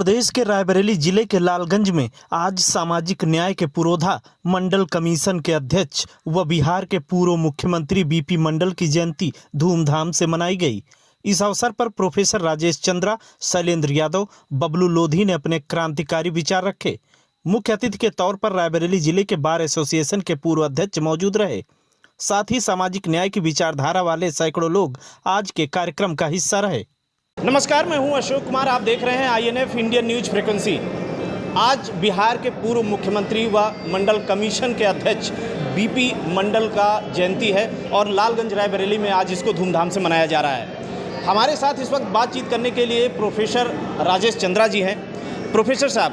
प्रदेश के रायबरेली जिले के लालगंज में आज सामाजिक न्याय के पुरोधा मंडल कमीशन के अध्यक्ष व बिहार के पूर्व मुख्यमंत्री बीपी मंडल की जयंती धूमधाम से मनाई गई। इस अवसर पर प्रोफेसर राजेश चंद्रा, शैलेंद्र यादव, बबलू लोधी ने अपने क्रांतिकारी विचार रखे। मुख्य अतिथि के तौर पर रायबरेली जिले के बार एसोसिएशन के पूर्व अध्यक्ष मौजूद रहे। साथ ही सामाजिक न्याय की विचारधारा वाले सैकड़ों लोग आज के कार्यक्रम का हिस्सा रहे। नमस्कार, मैं हूं अशोक कुमार। आप देख रहे हैं INF इंडियन न्यूज फ्रीक्वेंसी। आज बिहार के पूर्व मुख्यमंत्री व मंडल कमीशन के अध्यक्ष बीपी मंडल का जयंती है और लालगंज रायबरेली में आज इसको धूमधाम से मनाया जा रहा है। हमारे साथ इस वक्त बातचीत करने के लिए प्रोफेसर राजेश चंद्रा जी हैं। प्रोफेसर साहब,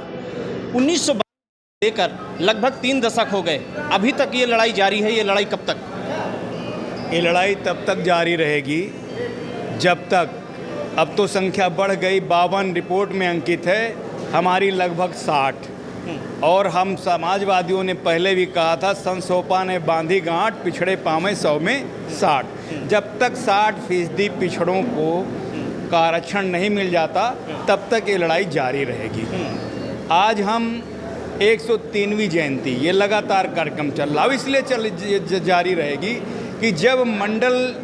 1952 लेकर लगभग 3 दशक हो गए, अभी तक ये लड़ाई जारी है। ये लड़ाई कब तक? ये लड़ाई तब तक जारी रहेगी जब तक, अब तो संख्या बढ़ गई, 52 रिपोर्ट में अंकित है, हमारी लगभग 60। और हम समाजवादियों ने पहले भी कहा था, संसोपा ने बांधी गांठ, पिछड़े पावे 100 में 60। जब तक 60% पिछड़ों को का आरक्षण नहीं मिल जाता तब तक ये लड़ाई जारी रहेगी। आज हम 103वीं जयंती, ये लगातार कार्यक्रम चल रहा है, इसलिए जारी रहेगी कि जब मंडल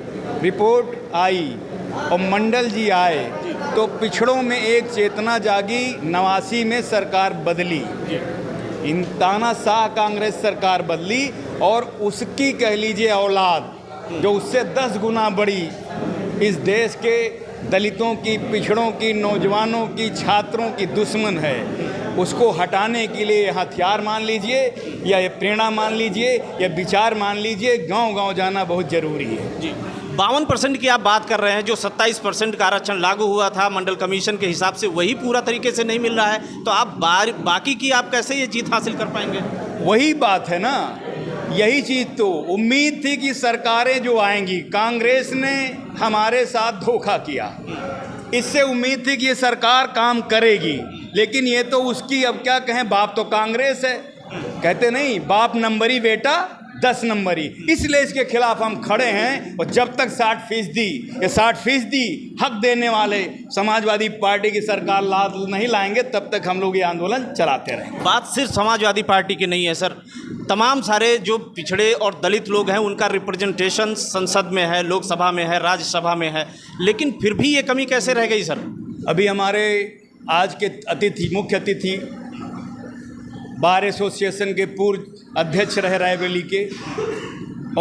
रिपोर्ट आई और मंडल जी आए तो पिछड़ों में एक चेतना जागी। 89 में सरकार बदली, इन तानाशाह कांग्रेस सरकार बदली और उसकी कह लीजिए औलाद जो उससे 10 गुना बड़ी इस देश के दलितों की, पिछड़ों की, नौजवानों की, छात्रों की दुश्मन है, उसको हटाने के लिए हथियार मान लीजिए या ये प्रेरणा मान लीजिए या विचार मान लीजिए, गांव-गांव जाना बहुत ज़रूरी है। जी, 52% की आप बात कर रहे हैं। जो 27% का आरक्षण लागू हुआ था मंडल कमीशन के हिसाब से, वही पूरा तरीके से नहीं मिल रहा है, तो आप बाकी की आप कैसे ये जीत हासिल कर पाएंगे? वही बात है ना, यही चीज़ तो उम्मीद थी कि सरकारें जो आएंगी, कांग्रेस ने हमारे साथ धोखा किया, इससे उम्मीद थी कि ये सरकार काम करेगी, लेकिन ये तो उसकी, अब क्या कहें, बाप तो कांग्रेस है, कहते नहीं बाप नंबरी बेटा 10 नंबरी, इसलिए इसके खिलाफ हम खड़े हैं। और जब तक 60% हक देने वाले समाजवादी पार्टी की सरकार नहीं लाएंगे तब तक हम लोग ये आंदोलन चलाते रहेंगे। बात सिर्फ समाजवादी पार्टी की नहीं है सर, तमाम सारे जो पिछड़े और दलित लोग हैं उनका रिप्रेजेंटेशन संसद में है, लोकसभा में है, राज्यसभा में है, लेकिन फिर भी ये कमी कैसे रह गई सर? अभी हमारे आज के मुख्य अतिथि बार एसोसिएशन के पूर्व अध्यक्ष रहे रायबरेली के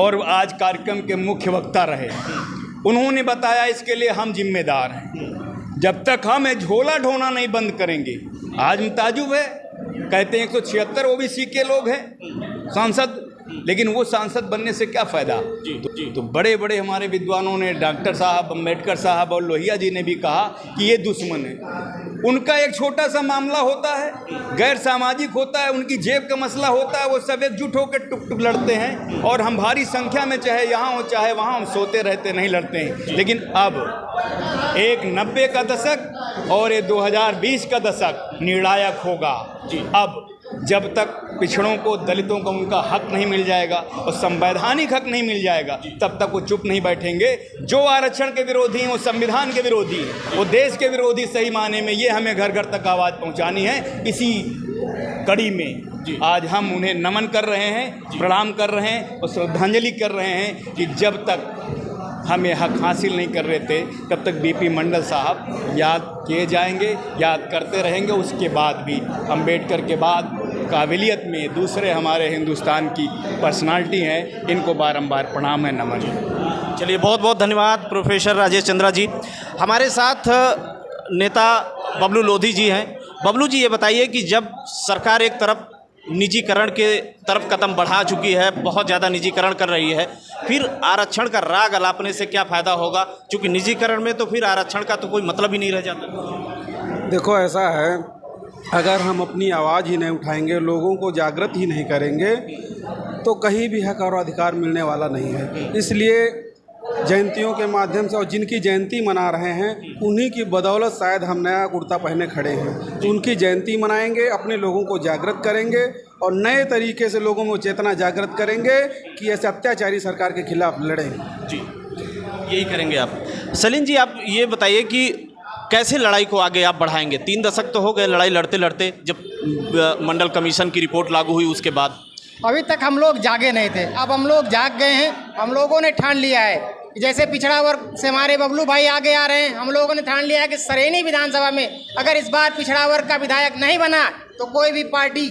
और आज कार्यक्रम के मुख्य वक्ता रहे, उन्होंने बताया इसके लिए हम जिम्मेदार हैं। जब तक हम झोला ढोना नहीं बंद करेंगे, आज ताजुब है, कहते हैं 176 OBC के लोग हैं सांसद, लेकिन वो सांसद बनने से क्या फ़ायदा? तो बड़े बड़े हमारे विद्वानों ने, डॉक्टर साहब, अम्बेडकर साहब और लोहिया जी ने भी कहा कि ये दुश्मन है। उनका एक छोटा सा मामला होता है, गैर सामाजिक होता है, उनकी जेब का मसला होता है, वो सब एकजुट होकर टुक टुक लड़ते हैं, और हम भारी संख्या में चाहे यहाँ हो चाहे वहाँ, हम सोते रहते नहीं लड़ते हैं। लेकिन अब एक 90 का दशक और ये 2020 का दशक निर्णायक होगा। अब जब तक पिछड़ों को, दलितों को उनका हक नहीं मिल जाएगा और संवैधानिक हक नहीं मिल जाएगा, तब तक वो चुप नहीं बैठेंगे। जो आरक्षण के विरोधी हैं वो संविधान के विरोधी हैं, वो देश के विरोधी सही माने में। ये हमें घर घर तक आवाज़ पहुंचानी है। इसी कड़ी में आज हम उन्हें नमन कर रहे हैं, प्रणाम कर रहे हैं और श्रद्धांजलि कर रहे हैं कि जब तक हम ये हक हासिल नहीं कर रहे थे तब तक बीपी मंडल साहब याद किए जाएंगे, याद करते रहेंगे। उसके बाद भी अम्बेडकर के बाद काबिलियत में दूसरे हमारे हिंदुस्तान की पर्सनालिटी हैं, इनको बारंबार प्रणाम है, नमन है। चलिए, बहुत बहुत धन्यवाद प्रोफेसर राजेश चंद्रा जी। हमारे साथ नेता बबलू लोधी जी हैं। बबलू जी, ये बताइए कि जब सरकार एक तरफ निजीकरण के तरफ कदम बढ़ा चुकी है, बहुत ज़्यादा निजीकरण कर रही है, फिर आरक्षण का राग अलापने से क्या फ़ायदा होगा? क्योंकि निजीकरण में तो फिर आरक्षण का तो कोई मतलब ही नहीं रह जाता। देखो, ऐसा है, अगर हम अपनी आवाज़ ही नहीं उठाएंगे, लोगों को जागृत ही नहीं करेंगे, तो कहीं भी हक और अधिकार मिलने वाला नहीं है। इसलिए जयंतियों के माध्यम से, और जिनकी जयंती मना रहे हैं उन्हीं की बदौलत शायद हम नया कुर्ता पहने खड़े हैं। तो उनकी जयंती मनाएंगे, अपने लोगों को जागृत करेंगे और नए तरीके से लोगों में चेतना जागृत करेंगे कि ऐसे अत्याचारी सरकार के खिलाफ लड़ें। जी, यही करेंगे आप। सलीम जी, आप ये बताइए कि कैसे लड़ाई को आगे आप बढ़ाएंगे? 3 दशक तो हो गए लड़ाई लड़ते लड़ते, जब मंडल कमीशन की रिपोर्ट लागू हुई उसके बाद। अभी तक हम लोग जागे नहीं थे, अब हम लोग जाग गए हैं। हम लोगों ने ठान लिया है, जैसे पिछड़ा वर्ग से हमारे बबलू भाई आगे आ रहे हैं, हम लोगों ने ठान लिया है कि सरेनी विधानसभा में अगर इस बार पिछड़ा वर्ग का विधायक नहीं बना तो कोई भी पार्टी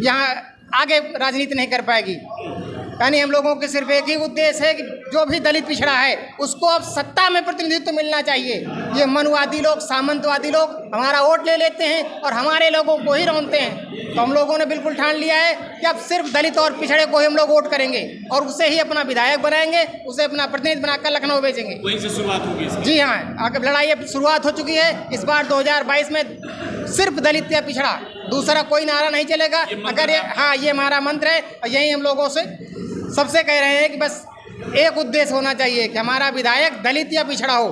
यहाँ आगे राजनीति नहीं कर पाएगी। यानी हम लोगों के सिर्फ एक ही उद्देश्य है कि जो भी दलित पिछड़ा है उसको अब सत्ता में प्रतिनिधित्व मिलना चाहिए। ये मनुवादी लोग, सामंतवादी लोग हमारा वोट ले लेते हैं और हमारे लोगों को ही रौंदते हैं। तो हम लोगों ने बिल्कुल ठान लिया है कि अब सिर्फ दलित और पिछड़े को ही हम लोग वोट करेंगे और उसे ही अपना विधायक बनाएंगे, उसे अपना प्रतिनिधि बनाकर लखनऊ भेजेंगे। वहीं से शुरुआत होगी। जी हाँ, आगे लड़ाई अब शुरुआत हो चुकी है। इस बार 2022 में सिर्फ दलित या पिछड़ा, दूसरा कोई नारा नहीं चलेगा। अगर ये हमारा मंत्र है और यही हम लोगों से सबसे कह रहे हैं कि बस एक उद्देश्य होना चाहिए कि हमारा विधायक दलित या पिछड़ा हो।